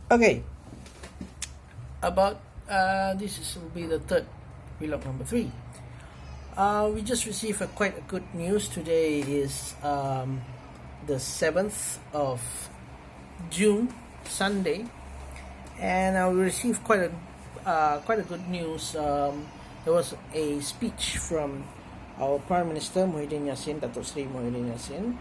Okay, about will be the third vlog number 3. We just received quite a good news. Today is the 7th of June, Sunday, and we received quite a good news. There was a speech from our Prime Minister Datuk Sri Muhyiddin Yassin,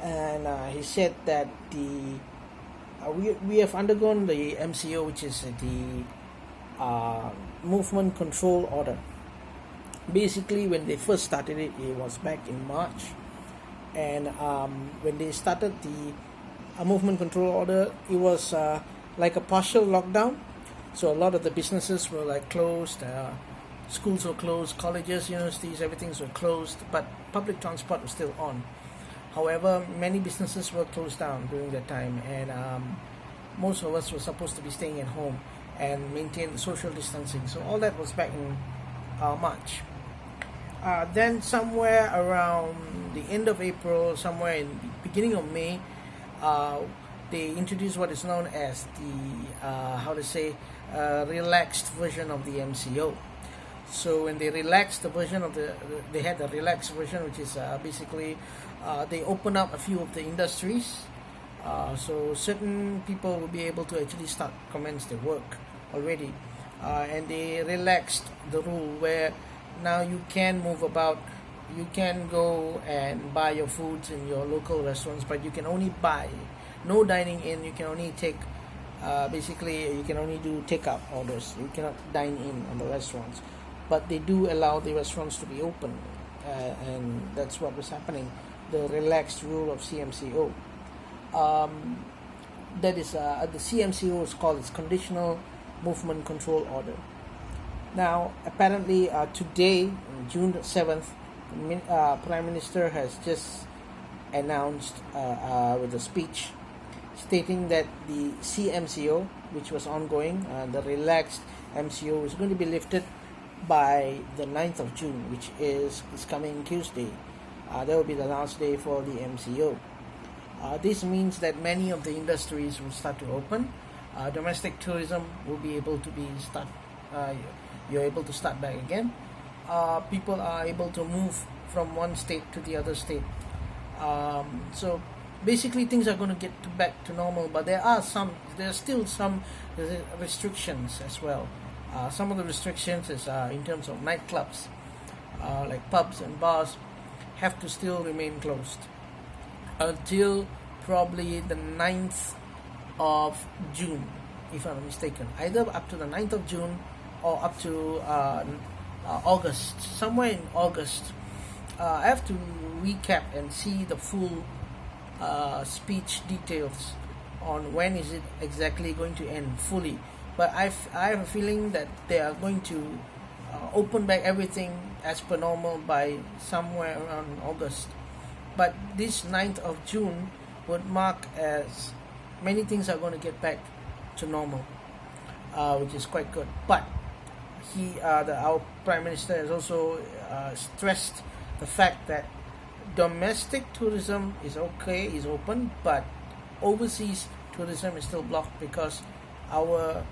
and he said that we have undergone the MCO, which is the Movement Control Order. Basically, when they first started it was back in March, and when they started the Movement Control Order, it was like a partial lockdown. So a lot of the businesses were closed, schools were closed, colleges, universities, everything were closed, but public transport was still on. However, many businesses were closed down during that time, and most of us were supposed to be staying at home and maintain the social distancing. So all that was back in March. Then somewhere around the end of April, somewhere in the beginning of May, they introduced what is known as the relaxed version of the MCO. So when they relaxed the version of they had the relaxed version, which is basically they open up a few of the industries, so certain people will be able to actually commence their work already, and they relaxed the rule where now you can move about, you can go and buy your foods in your local restaurants, but you can only buy, no dining in, you can only take basically you can only do takeout orders, you cannot dine in on the restaurants, but they do allow the restaurants to be open, and that's what was happening, the relaxed rule of CMCO. That is the CMCO is called its Conditional Movement Control Order. Now, apparently today, June 7th, Prime Minister has just announced with a speech stating that the CMCO, which was ongoing, the relaxed MCO, is going to be lifted by the 9th of June, which is coming Tuesday. That will be the last day for the MCO. This means that many of the industries will start to open. Domestic tourism will be able to you're able to start back again. People are able to move from one state to the other state. So basically things are going to get back to normal, but there are still some restrictions as well. Some of the restrictions is in terms of nightclubs, like pubs and bars, have to still remain closed until probably the 9th of June, if I'm not mistaken. Either up to the 9th of June or up to August, somewhere in August. I have to recap and see the full speech details on when is it exactly going to end fully. But I have a feeling that they are going to open back everything as per normal by somewhere around August. But this 9th of June would mark as many things are going to get back to normal, which is quite good. But our Prime Minister has also stressed the fact that domestic tourism is open, but overseas tourism is still blocked because our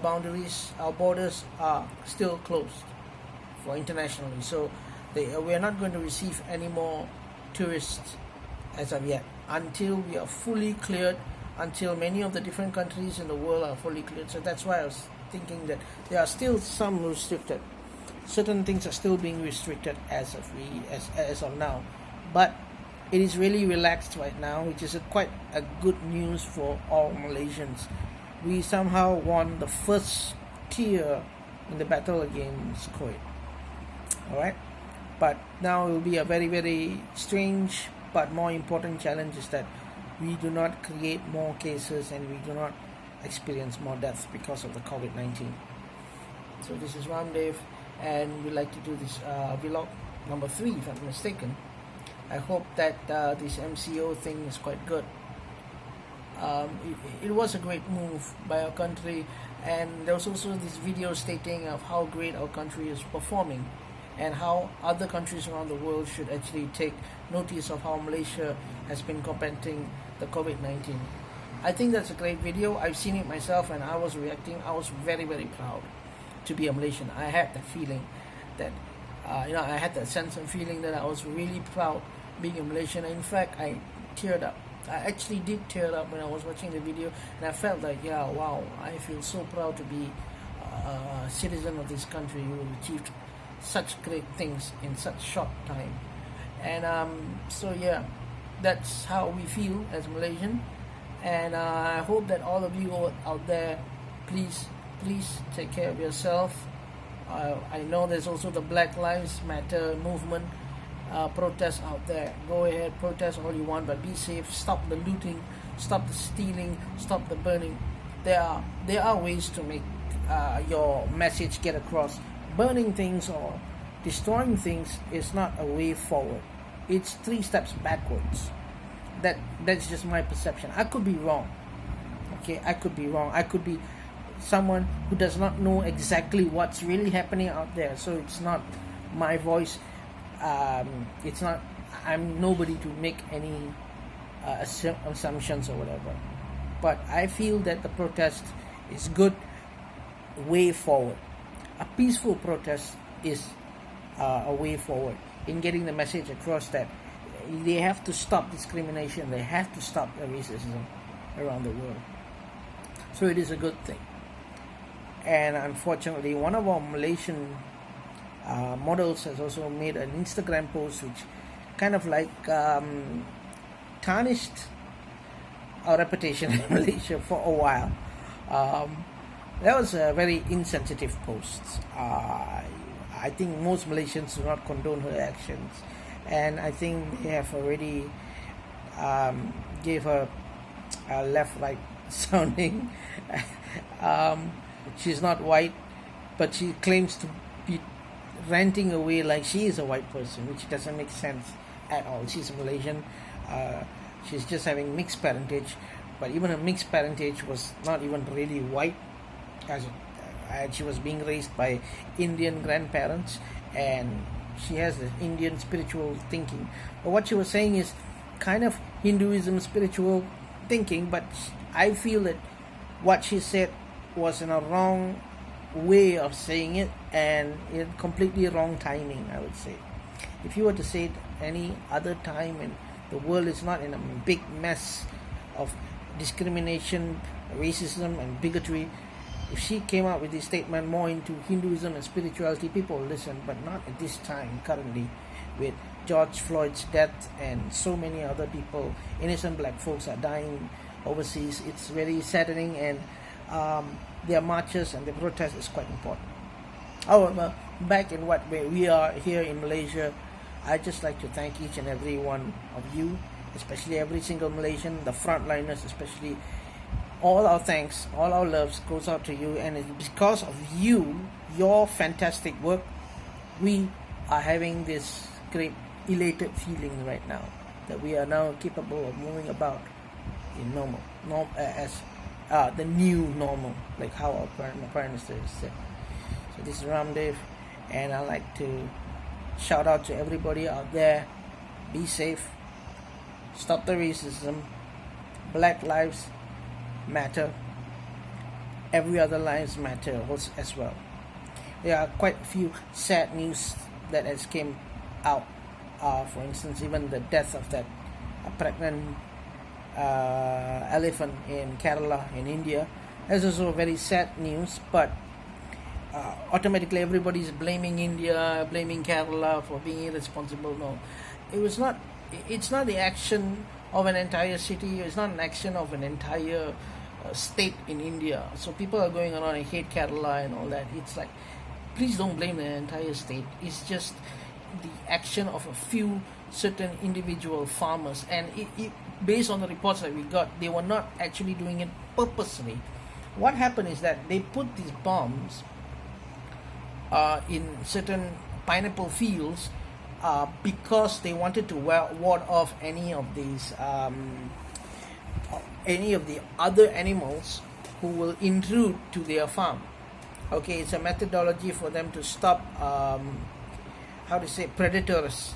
boundaries, our borders are still closed for internationally. So we are not going to receive any more tourists as of yet until we are fully cleared, until many of the different countries in the world are fully cleared. So that's why I was thinking that there are still some restricted. Certain things are still being restricted as of now, but it is really relaxed right now, which is quite a good news for all Malaysians. We somehow won the first tier in the battle against COVID. Alright? But now it will be a very, very strange but more important challenge is that we do not create more cases and we do not experience more deaths because of the COVID-19. So this is Ramdev, and we like to do this vlog number 3, if I'm not mistaken. I hope that this MCO thing is quite good. It was a great move by our country, and there was also this video stating of how great our country is performing and how other countries around the world should actually take notice of how Malaysia has been combating the COVID-19. I think that's a great video. I've seen it myself and I was reacting. I was very, very proud to be a Malaysian. I had that feeling that, I had that sense and feeling that I was really proud being a Malaysian. In fact, I teared up. I actually did tear up when I was watching the video, and I felt like, yeah, wow, I feel so proud to be a citizen of this country who achieved such great things in such short time. And so yeah, that's how we feel as Malaysian. And I hope that all of you out there, please take care of yourself. I know there's also the Black Lives Matter movement protests out there. Go ahead, protest all you want, but be safe. Stop the looting, stop the stealing, stop the burning. There are ways to make your message get across. Burning things or destroying things is not a way forward. It's 3 steps backwards. That's just my perception. I could be wrong. Okay, I could be wrong. I could be someone who does not know exactly what's really happening out there. So it's not my voice. It's not. I'm nobody to make any assumptions or whatever. But I feel that the protest is good way forward. A peaceful protest is a way forward in getting the message across that they have to stop discrimination. They have to stop the racism around the world. So it is a good thing. And unfortunately, one of our Malaysian models has also made an Instagram post which kind of like tarnished our reputation in Malaysia for a while. That was a very insensitive post. I think most Malaysians do not condone her actions, and I think they have already gave her a left-right sounding. She's not white, but she claims to be ranting away like she is a white person, which doesn't make sense at all. She's Malaysian. She's just having mixed parentage, but even her mixed parentage was not even really white, as she was being raised by Indian grandparents, and she has the Indian spiritual thinking. But what she was saying is kind of Hinduism spiritual thinking, but I feel that what she said was in a wrong way of saying it, and in completely wrong timing, I would say. If you were to say it any other time and the world is not in a big mess of discrimination, racism and bigotry, if she came out with this statement more into Hinduism and spirituality, people will listen, but not at this time currently, with George Floyd's death and so many other people, innocent black folks are dying overseas. It's very saddening, and their marches and their protest is quite important. However, back in what way we are here in Malaysia, I'd just like to thank each and every one of you, especially every single Malaysian, the frontliners especially. All our thanks, all our loves goes out to you, and it's because of you, your fantastic work, we are having this great elated feeling right now that we are now capable of moving about in as the new normal, like how our Prime Minister said. So this is Ramdev, and I'd like to shout out to everybody out there. Be safe, stop the racism, Black Lives Matter, every other lives matter as well. There are quite a few sad news that has came out. For instance, even the death of that pregnant elephant in Kerala in India. That's also very sad news, but automatically everybody is blaming India, blaming Kerala for being irresponsible. No, it's not the action of an entire city. It's not an action of an entire state in India. So people are going around and hate Kerala and all that. It's like, please don't blame the entire state. It's just the action of a few certain individual farmers, and it based on the reports that we got, they were not actually doing it purposely. What happened is that they put these bombs in certain pineapple fields because they wanted to ward off any of the other animals who will intrude to their farm. Okay, it's a methodology for them to stop predators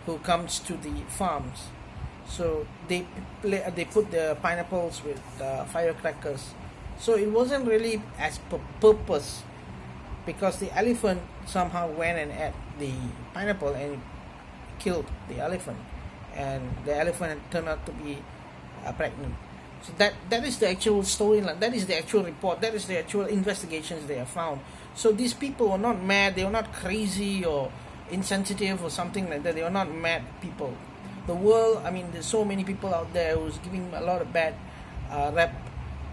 who comes to the farms. So they put the pineapples with firecrackers. So it wasn't really as per purpose, because the elephant somehow went and ate the pineapple and it killed the elephant, and the elephant had turned out to be pregnant. So that is the actual storyline. That is the actual report. That is the actual investigations they have found. So these people were not mad. They were not crazy or insensitive or something like that. They were not mad people. The world, I mean, there's so many people out there who's giving a lot of bad rap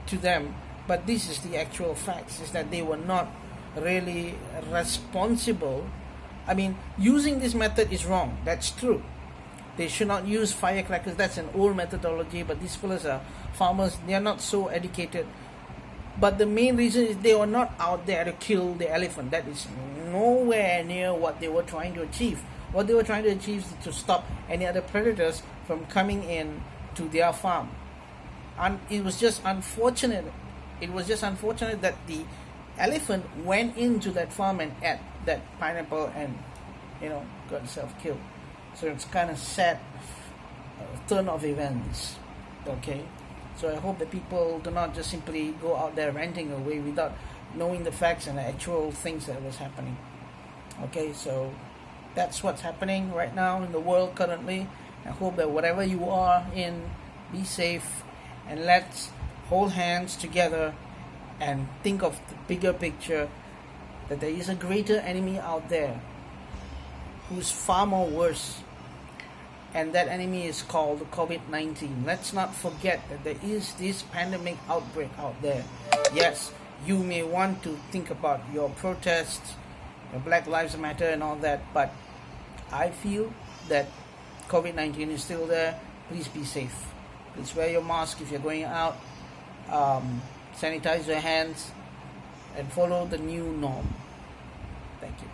to them. But this is the actual facts, is that they were not really responsible. I mean, using this method is wrong. That's true. They should not use firecrackers. That's an old methodology, but these fellas are farmers. They are not so educated. But the main reason is they were not out there to kill the elephant. That is nowhere near what they were trying to achieve. What they were trying to achieve is to stop any other predators from coming in to their farm. And it was just unfortunate. It was just unfortunate that the elephant went into that farm and ate that pineapple and, got itself killed. So it's kind of sad turn of events. Okay, so I hope that people do not just simply go out there ranting away without knowing the facts and the actual things that was happening. Okay, so that's what's happening right now in the world currently. I hope that whatever you are in, be safe, and let's hold hands together and think of the bigger picture, that there is a greater enemy out there who's far more worse, and that enemy is called COVID-19. Let's not forget that there is this pandemic outbreak out there. Yes, you may want to think about your protests, your Black Lives Matter and all that, but I feel that COVID-19 is still there. Please be safe. Please wear your mask if you're going out. Sanitize your hands and follow the new norm. Thank you.